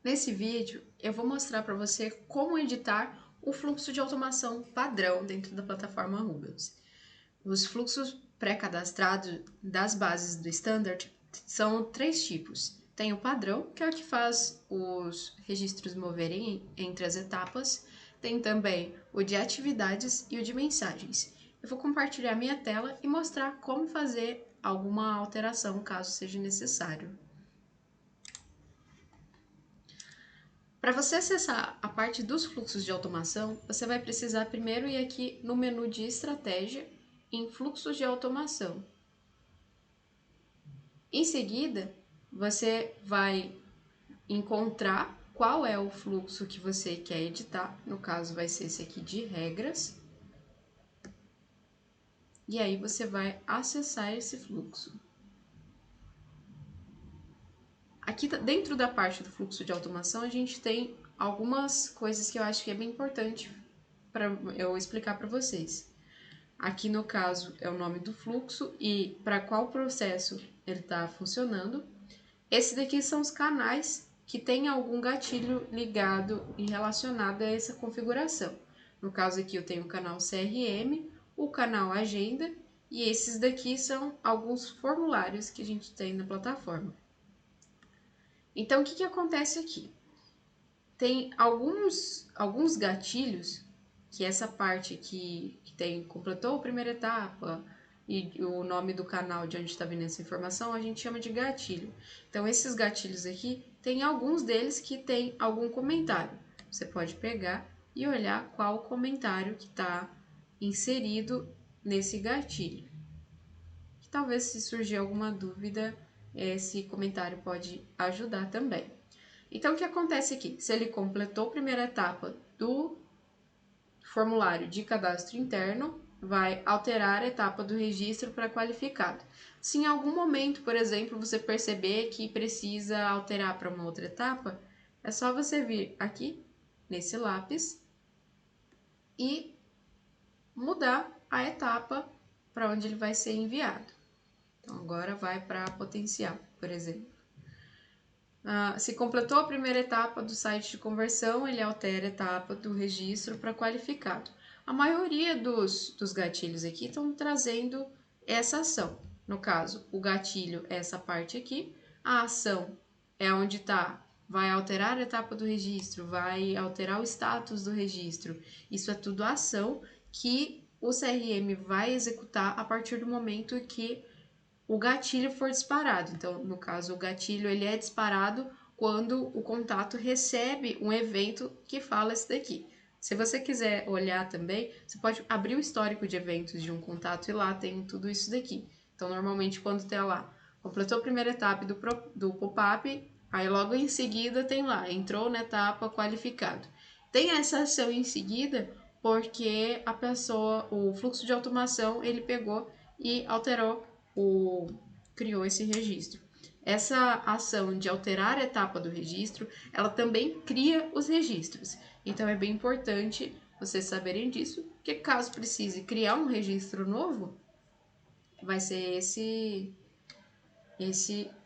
Nesse vídeo, eu vou mostrar para você como editar o fluxo de automação padrão dentro da plataforma Rubens. Os fluxos pré-cadastrados das bases do Standard são 3 tipos. Tem o padrão, que é o que faz os registros moverem entre as etapas. Tem também o de atividades e o de mensagens. Eu vou compartilhar minha tela e mostrar como fazer alguma alteração caso seja necessário. Para você acessar a parte dos fluxos de automação, você vai precisar primeiro ir aqui no menu de estratégia, em fluxos de automação. Em seguida, você vai encontrar qual é o fluxo que você quer editar, no caso vai ser esse aqui de regras, e aí você vai acessar esse fluxo. Aqui dentro da parte do fluxo de automação, a gente tem algumas coisas que eu acho que é bem importante para eu explicar para vocês. Aqui no caso é o nome do fluxo e para qual processo ele está funcionando. Esse daqui são os canais que tem algum gatilho ligado e relacionado a essa configuração. No caso aqui eu tenho o canal CRM, o canal Agenda e esses daqui são alguns formulários que a gente tem na plataforma. Então o que acontece aqui? Tem alguns gatilhos que essa parte aqui que tem completou a primeira etapa e o nome do canal de onde está vindo essa informação a gente chama de gatilho. Então esses gatilhos aqui, tem alguns deles que tem algum comentário. Você pode pegar e olhar qual o comentário que está inserido nesse gatilho. Que talvez se surgir alguma dúvida, esse comentário pode ajudar também. Então, o que acontece aqui? Se ele completou a primeira etapa do formulário de cadastro interno, vai alterar a etapa do registro para qualificado. Se em algum momento, por exemplo, você perceber que precisa alterar para uma outra etapa, é só você vir aqui, nesse lápis, e mudar a etapa para onde ele vai ser enviado. Então, agora vai para potencial, por exemplo. Se completou a primeira etapa do site de conversão, ele altera a etapa do registro para qualificado. A maioria dos gatilhos aqui estão trazendo essa ação. No caso, o gatilho é essa parte aqui, a ação é onde está, vai alterar a etapa do registro, vai alterar o status do registro. Isso é tudo ação que o CRM vai executar a partir do momento que o gatilho for disparado. Então, no caso, o gatilho ele é disparado quando o contato recebe um evento que fala isso daqui. Se você quiser olhar também, você pode abrir o histórico de eventos de um contato e lá tem tudo isso daqui. Então, normalmente, quando tem lá, completou a primeira etapa do pop-up, aí logo em seguida tem lá, entrou na etapa qualificado. Tem essa ação em seguida porque a pessoa, o fluxo de automação, ele pegou e alterou criou esse registro. Essa ação de alterar a etapa do registro, ela também cria os registros. Então é bem importante vocês saberem disso, porque caso precise criar um registro novo, vai ser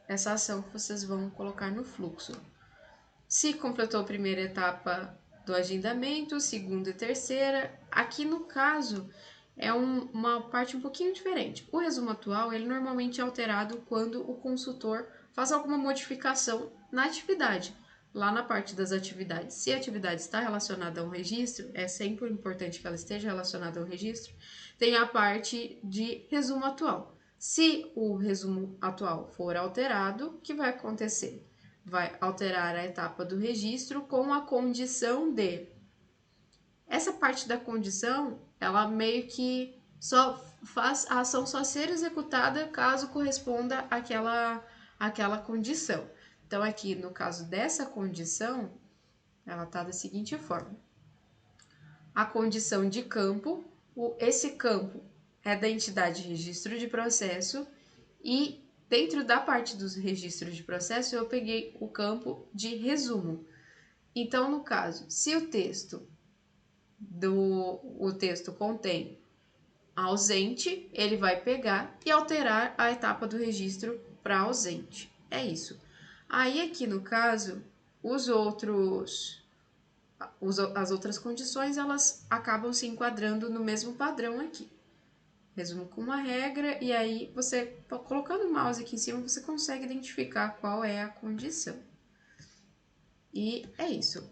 essa ação que vocês vão colocar no fluxo. Se completou a primeira etapa do agendamento, segunda e terceira, aqui no caso é uma parte um pouquinho diferente. O resumo atual, ele normalmente é alterado quando o consultor faz alguma modificação na atividade. Lá na parte das atividades, se a atividade está relacionada a um registro, é sempre importante que ela esteja relacionada a um registro, tem a parte de resumo atual. Se o resumo atual for alterado, o que vai acontecer? Vai alterar a etapa do registro com a condição de... Essa parte da condição, ela meio que só faz a ação só ser executada caso corresponda àquela condição. Então, aqui no caso dessa condição, ela está da seguinte forma. A condição de campo, esse campo é da entidade registro de processo e dentro da parte dos registros de processo eu peguei o campo de resumo. Então, no caso, se o texto contém ausente, ele vai pegar e alterar a etapa do registro para ausente. É isso. Aí aqui no caso, as outras condições, elas acabam se enquadrando no mesmo padrão aqui. Resumo com uma regra, e aí você, colocando o mouse aqui em cima, você consegue identificar qual é a condição. E é isso.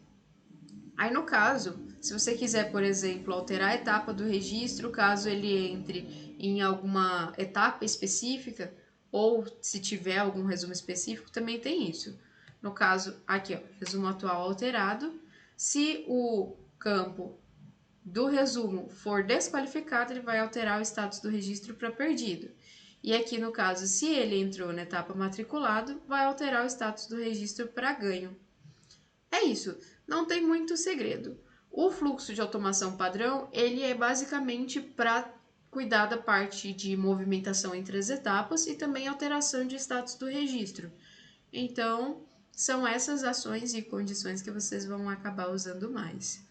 Aí, no caso, se você quiser, por exemplo, alterar a etapa do registro, caso ele entre em alguma etapa específica, ou se tiver algum resumo específico, também tem isso. No caso, aqui, ó, resumo atual alterado. Se o campo do resumo for desqualificado, ele vai alterar o status do registro para perdido. E aqui, no caso, se ele entrou na etapa matriculado, vai alterar o status do registro para ganho. É isso, não tem muito segredo. O fluxo de automação padrão, ele é basicamente para cuidar da parte de movimentação entre as etapas e também alteração de status do registro. Então, são essas ações e condições que vocês vão acabar usando mais.